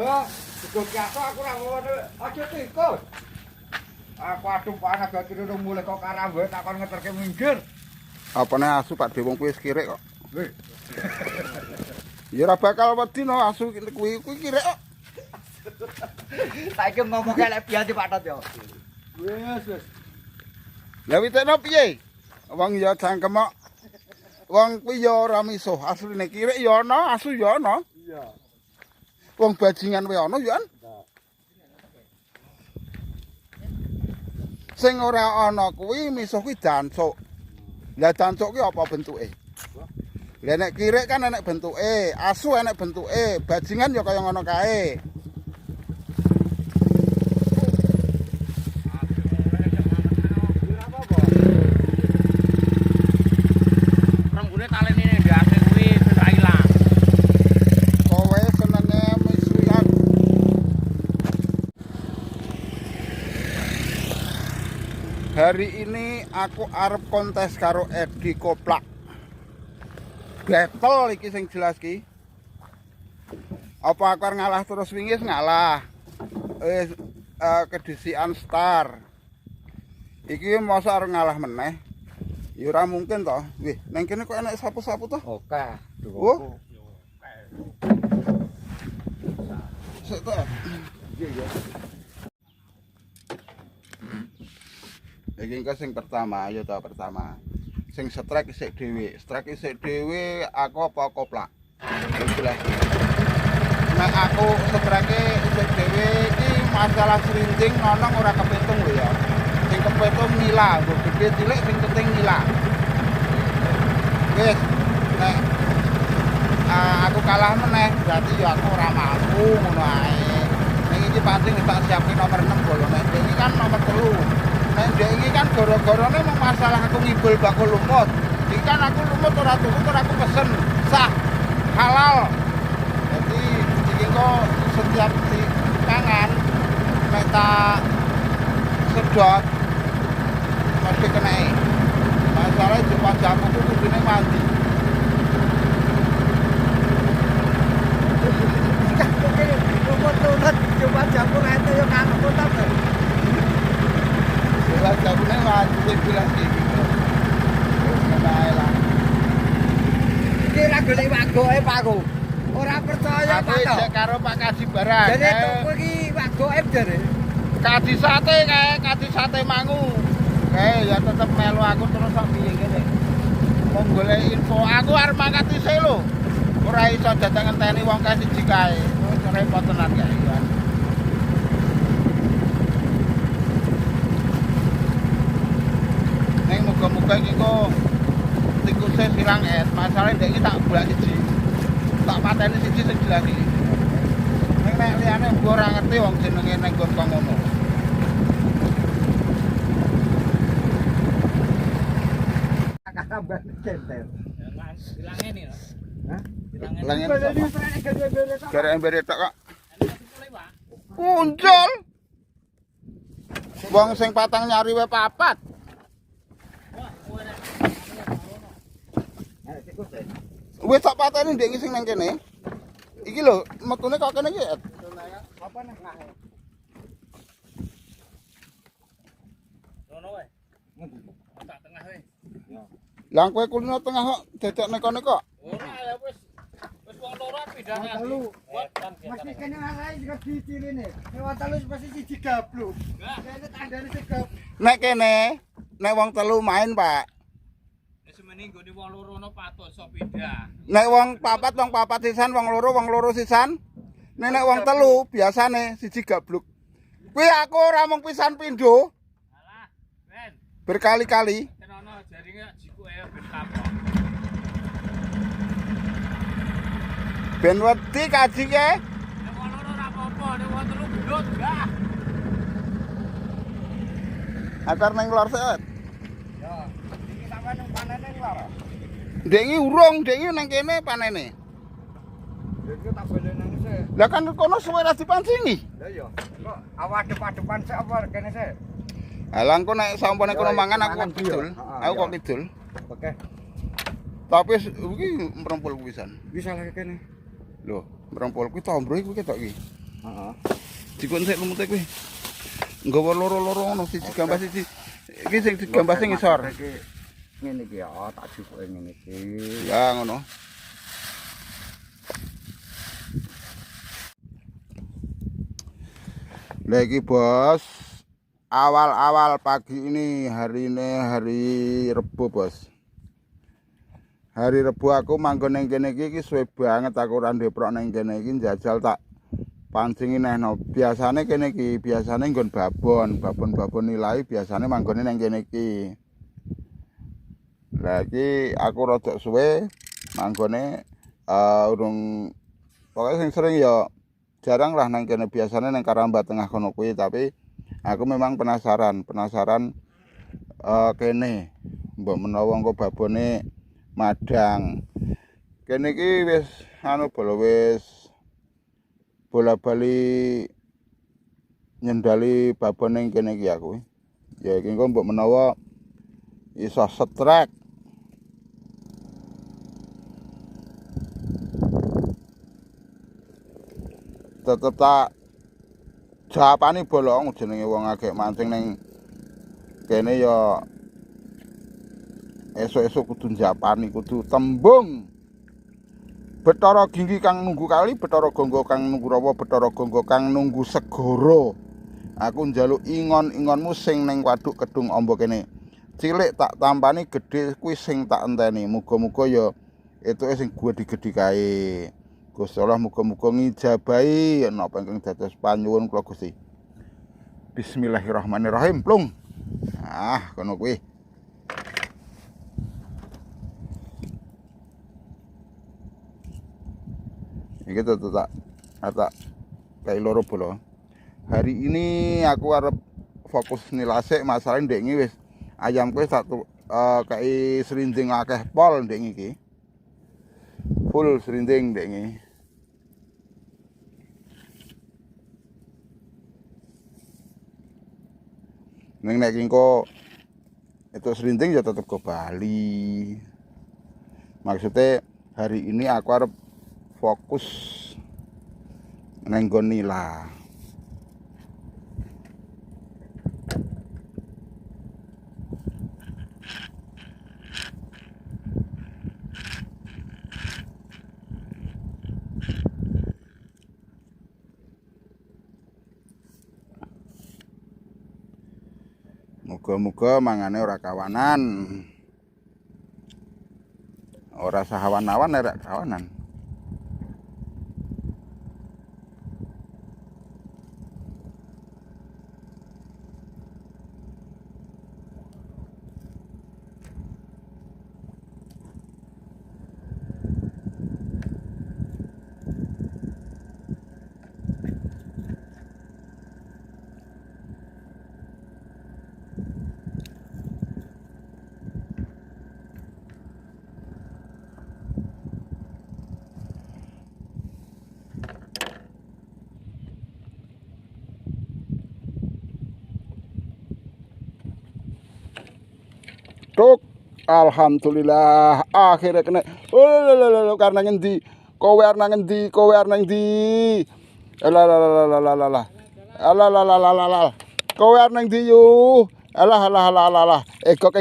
Lho, digoki aku ora ngono. Aja tikus. Aku aduh panas gak kira mulai kok karambe takon ngeterke minggir. Apane asu Pak De wong kuwi wis kirek kok. Wih. Ya ora bakal wedi no asu kuwi kirek kok. Saiki ngomong elek piye Pak Tot yo. Wis. Lah witekno piye? Wong ya cangkem kok. Wong kuwi ya ora misuh, asline kirek ya ana, asu ya ana. Iya. Wong bajingan wae ana ya. Sing ora ana kuwi misuh kuwi jancuk. Lah jancuk ki apa bentuke? Lah nek kirek kan enek bentuke, asu enek bentuke, bajingan ya kaya ngono kae. Renggune talene ning ndase kuwi wis ra ilang. Kowe senenge misuyan. Hari ini aku arep kontes karo Edi Koplak. Battle iki sing jelas ki. Apa aku arep ngalah terus wingi ngalah. Kedisian star. Iki masa arep ngalah meneh. Ya ora mungkin toh. Wih, nang kene kok enek sapu-sapu toh? Oke. Oh. Sik toh. Iya. Iki engko sing pertama, ya ta pertama. Sing strike isik dhewe. Strike isik dhewe aku apa koplak. Jelas. Nek aku strike isik dhewe iki masalah serinting nonong ora kepitung lho ya. Sing kepitung nila, nggo gede cilik sing penting nila. Wis, nek aku kalah meneh berarti ya aku ora mampu ngono ae. Nek iki pancing tak siapke nomor 6 bolone. Iki kan nomor 3. Nek ndek iki kan gara-garane mung masalah aku ngibul bakul lumut. Iki kan aku lumut ora tuku, ora aku pesen. Sah. Halal. Jadi iki kok setiap tangan nek tak sedot mesti kena. Masalah cuma jamu ku kudune mandi. Lumut-lumut coba jamu ente yo kangen kota. Jelas jamune mandi bilang iki. Wis kenae lah. Iki ra golek wagoke Pak Ku. Ora percaya Pak Aku to. cek karo Pak Kaji barang. Jadi tuku iki wagoke jare. Kaji sate kae, kaji sate mangu. Kae ya tetep melu aku terus kok piye kene. Wong golek info, aku arep mangkat isih lho. Ora iso dateng ngenteni wong kae siji kae. Wis repot tenan kae ya. Ning muga-muga iki kok tikuse sirang es, masalahe ndek iki tak bolak siji. Tak pateni siji sing jelas iki. Ning nek liyane mbok ora ngerti wong jenenge ning nggon kok ngono. Kabar center. Ilange nih lho. Hah? Langen Jadi frene gede-gede tok. gara embere tok kok. Unjul. Wong sing patang nyari wae papat. Wis tak pateni ndek iki sing nang kene. Iki lho, metune kok kene iki. Apa nih? Rono wae. Tak tengah wae. Lah kowe kulino tengah kok dadek neko-neko. Ora ya wis wong loro pindah nang. Telu. Masih kene arai juga dicirine. Dewa telu pasti siji gabluk. Kene tandane segap. Nek kene, nek wong telu main, Pak. Wis semene nggone wong loro no patut iso pindah. Nek wong papat sisan, wong loro sisan. Nek wong telu biasane siji gabluk. Kuwi aku ora mung pisan pindho Alah, Ben. berkali-kali. Tenono jaringe jiku ae ben kapok. Ben wedi kaji ke. Nek wong loro ora apa-apa, nek wong telu gelut gah. Akar nang lor set. Ya, iki sampe nang panene lho. Ndek iki urung, ndek iki nang kene panene. Iki tak balen nang sik. Lah kan kono suwe ra dipancingi. Lah iya. Kok awak depan-depan sik apa kene sik? Halang kok nek sampune kono Ya, mangan aku mangan kok kidul. iya. Aku Iya. kok kidul. Oke. Tapi iki merempul pisan. Bisa lagi kene. Lho, merempul kuwi tombro iki ketok iki. Heeh. Dikon sik lumute kuwi. Nggawa loro-loro ngono siji gambar siji. Iki sing digambar sing ngisor. Ngene iki ya, tak jupuke ngene iki. Ya ngono. Lah iki Bos, awal-awal pagi ini hari Rebo Bos. Hari Rebo aku manggon ning kene iki suwe banget aku ora ndeprok ning kene iki njajal tak pancingi nehno. Biasane kene iki biasane nggon babon nilai biasane manggone ning kene iki. Lah iki aku rada suwe manggone urung pokoke sing sering ya jarang lah nang kene biasane nang Karamba Tengah kono kuwi tapi aku memang penasaran kene mbok menawa engko babone madang. Kene iki wis bola-bali nyendali babon ning kene iki aku. Ya iki engko mbok menawa iso setrek. Tetep tak jawabane bolong jenenge wong agek mancing ning kene ya esuk-esuk kudu njapani kudu tembung Bathara Ginggi kang nunggu kali Bathara Gangga kang nunggu rawa Bathara Gangga kang nunggu segara. Aku njaluk ingon-ingonmu sing ning waduk Kedung Amba kene. Cilik tak tampani, gedhe kuwi sing tak enteni. Muga-muga ya etuke sing gedhi kae. Gusti Allah muga-muga ngijabahi napa ingkang dados panyuwun kula Gusti. Bismillahirrahmanirrahim. Plung. Ah, kono kuwi. Iki tak kayak loro bola. Hari ini aku arep fokus nilasik masalah ndek iki wis ayamku wis satu kayak serinding akeh pol ndek iki. Full serinding ndek iki. Neng nek engko itu serinding ya tetep ke Bali. Maksudnya hari ini aku arep fokus neng nggon nila. Muga-muga mangane ora kawanan. Ora sahawan-awan nek kawanan. Tuk, alhamdulillah akhirnya kena. Karena ngendi? Kowe arep ngendi? Kowe arep ngendi? Alah. Kowe arep ngendi yo? Alah. Egok.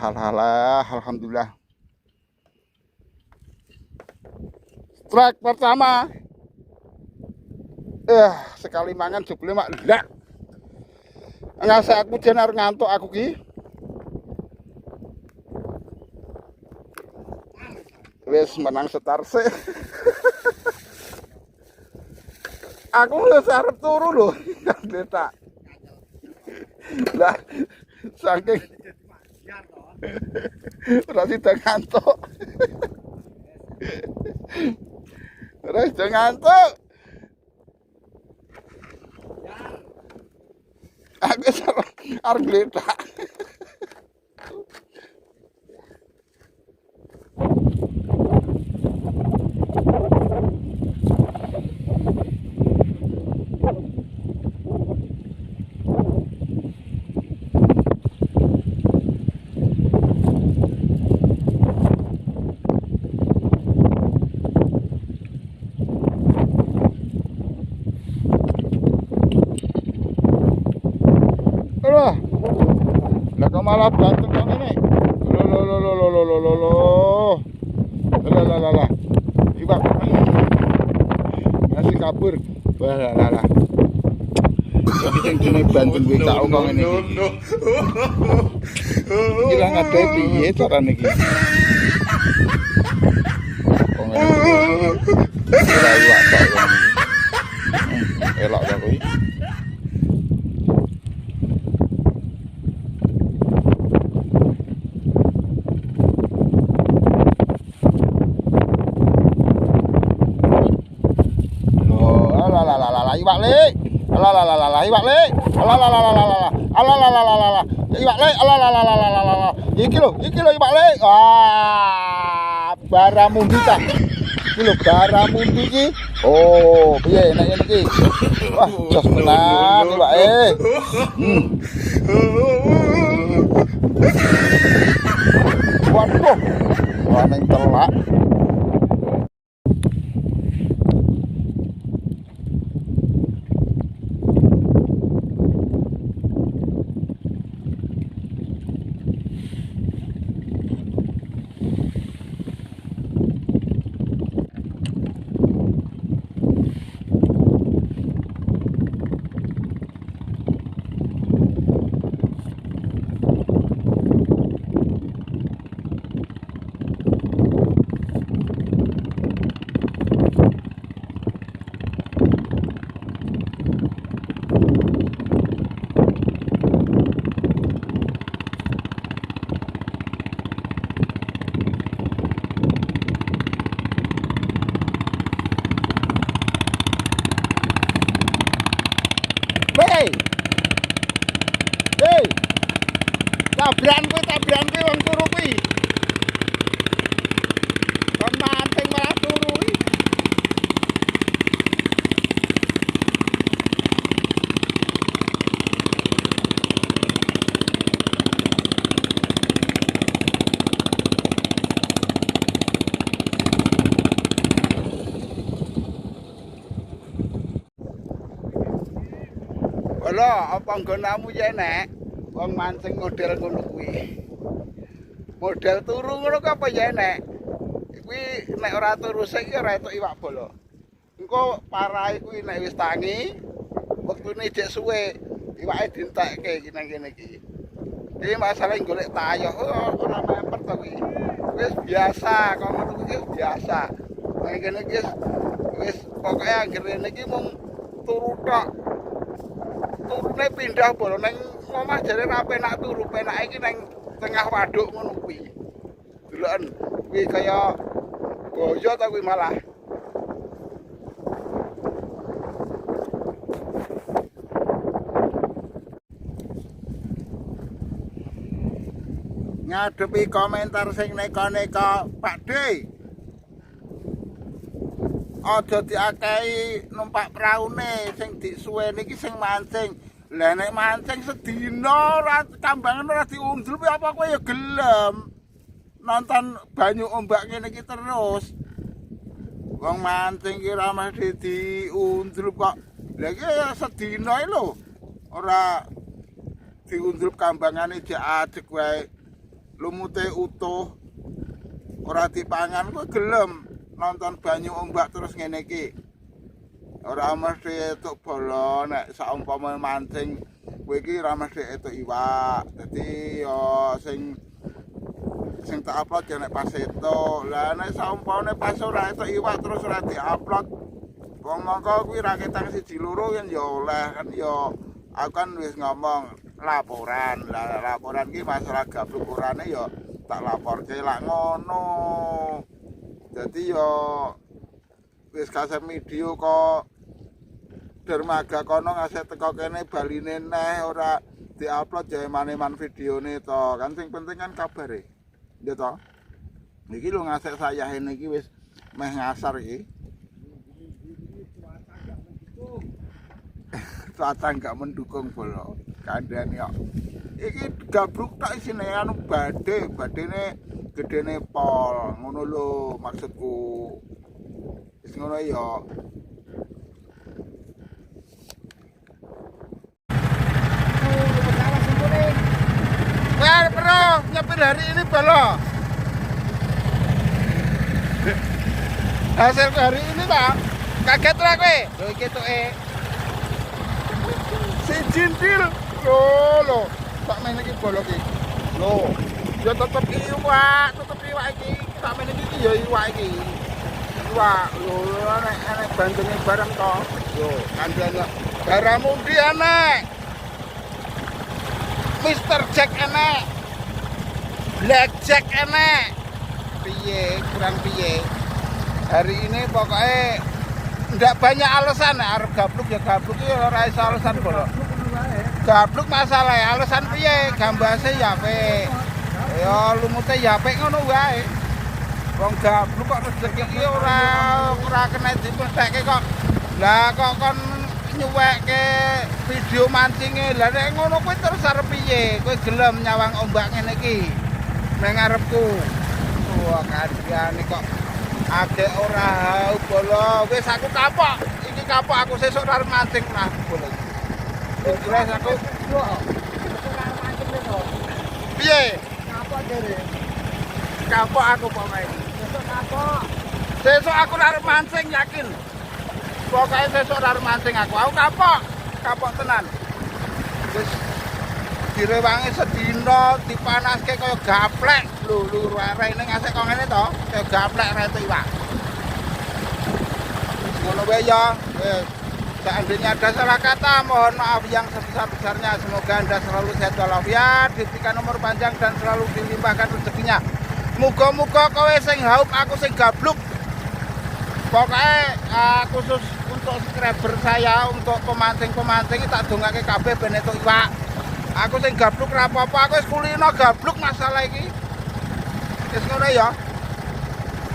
Alah. Alhamdulillah. Strike pertama. Sekali mangan jebule mak ndak. Ngase aku jen arep ngantuk aku ki. Wis menang setar sih. Aku wis arep turu lho, tak. Lah saking ora sida ngantuk. Ora sida ngantuk. Aku arep gletak. malah berantem kok ngene. Lo. Lah. Iwak. Ngasih kabur. Lah. Iki sing dene banten kuwi tak kok ngene iki. Iki lah ngade piye carane iki? Kok ngene. Ora iwak kok ngene. Elok ya kuwi. Iwak le. Alah iwak le. Alah. Iwak le. Alah. Iki lho iwak le. Wah, baramundi ta. Iki lho baramundi iki. Oh, piye nek ngene iki? Wah, jos tenan iwake. Waduh. Wah ning telak. Hei. Tabran kuwi wong turu kuwi. Kon mancing malah turu kuwi. Lho, apa nggonamu ya nek? Wong mancing model ngono kuwi. Model turu ngono kok apa ya nek? Kuwi nek ora turu sik ora entuk iwak bolo. Engko parahe kuwi nek wis tangi, wektune jek suwe, iwake dientekke iki nang kene iki. Iki masalah golek tayoh ora mepet to kuwi. Wis biasa, kok ngono kuwi biasa. Nang kene iki wis pokoke anggere niki mung turu tok. Turune pindah bolo nang omah jare ra penak turu, penake iki nang tengah waduk ngono kuwi. Deloken kuwi kaya boyo ta kuwi malah. Ngadepi komentar sing neka-neka Pak D. Aja diakehi numpak praune sing disuweni iki sing mancing. Lah nek mancing sedina ora kambangan ora diundul apa kowe ya gelem nonton banyu ombak ngene iki terus. Wong mancing ki ora mesti diundul kok. Lah iki ya sedina lho. Ora diundul kambangane jek ajek wae. Lumute utuh. Ora dipangan kowe gelem nonton banyu ombak terus ngene iki. Ora mesti etuk bolo nek saumpama mancing kowe iki ora mesti etuk iwak. Dadi yo sing tak upload ya nek pas etuk. Lah nek saumpama pas ora etuk iwak terus ora di-upload. Wong mongko kuwi raketang siji loro yen yo oleh kan yo aku kan wis ngomong laporan. Lah laporan ki masalah gabluk urane yo tak laporke lak ngono. Jadi yo wis kasih video kok dermaga kono ngasih teko kene baline neh ora diupload jae maneman videone to. Kan sing penting kan kabare. Ya to. Niki lho ngasih saya ini iki wis meh ngasar iki. Cuaca enggak mendukung bolo. Kandhane kok. Iki gabruk tak isine anu badene gedene pol ngono lho maksudku. Wis ngono ya. nyepir hari ini bolo. Hasil hari ini tak kaget lah kowe. Lho iki tuke. Si Jintil. Lho. Tak main iki bolo iki. Lho. Ya tetep iwak iki. Tak main iki ya iwak iki. Iwak. Lho enek bandenge bareng to. Yo, kandhane Baramundi enek. Mr. Jack enek. Black Jack enek. Piye, kurang piye. Hari ini pokoknya ndak banyak alasan, arep gabluk ya gabluk ya ora iso alasan kok. Gabluk masalah alasan piye? Gambase ya apik. Ya lumute ya apik ngono wae. Wong gabluk kok rezeki iki ora kena dipestheke kok. Lah kok kon nyuwekke video mancinge. Lah nek ngono kuwi terus arep piye? Kowe gelem nyawang ombak ngene iki. Nang ngarepku. Wah, kadiane kok adek ora hau bolo. Wis aku kapok. Iki kapok aku sesuk arep mancing nah bolo. Wis aku piye? Kapok dere. Kapok aku pokoknya. Besok kapok. Sesuk aku arep mancing yakin. Pokoknya sesuk arep mancing aku. Aku kapok. Kapok tenan. Wis direwangi sedina dipanaske kaya gaplek. Lho rene ngasih kok ngene to. Kaya gaplek rete iwak. Wis ngono wae ya. Wis seandainya ada salah kata mohon maaf yang sebesar-besarnya. Semoga Anda selalu sehat walafiat, diberikan umur panjang dan selalu dilimpahkan rezekinya. Muga-muga kowe sing haup aku sing gabluk. Pokoknya khusus untuk subscriber saya, untuk pemancing-pemancing tak dongake kabeh ben entuk iwak. Aku sing gabluk ora apa-apa, aku wis kulino gabluk masalah iki. Wis ngono ya.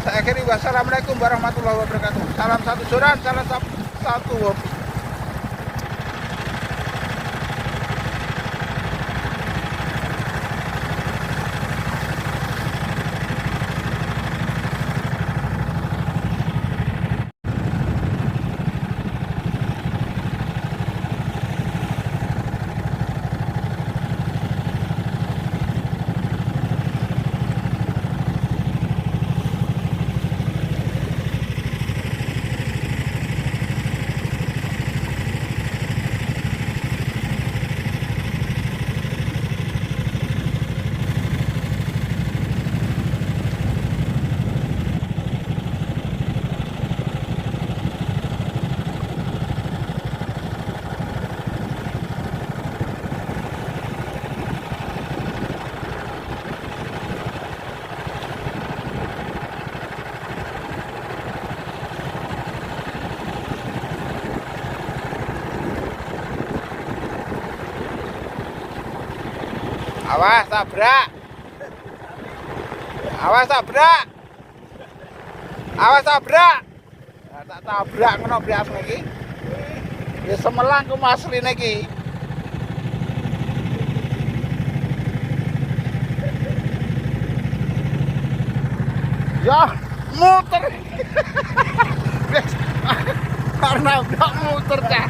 Saya akhiri wassalamualaikum warahmatullahi wabarakatuh. Salam satu joran, salam satu hobi. Awas tabrak. Awas tabrak. Awas tabrak. Nah, tak tabrak ngono prias iki. Ya semelang ku asline iki. Ya muter. Karena udah muter cah.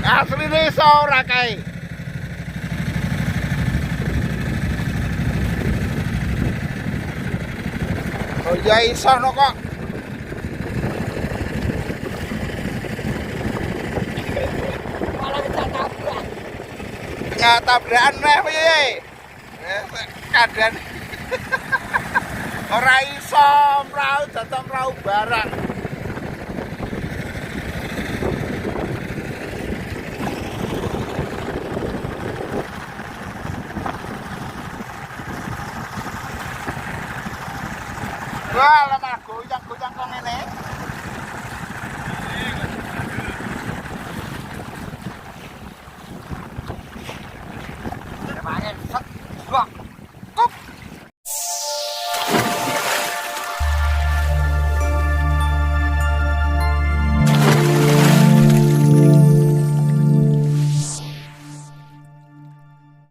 Asli ini iso ora kae. Oh ya iso no kok. Malah bisa tabrak. Ya tabrakan neh piye? Kadang ora iso mrau datang mrau barang. Wah, lemah goyang-goyang kok ngene. Ya, main. Set. Kok.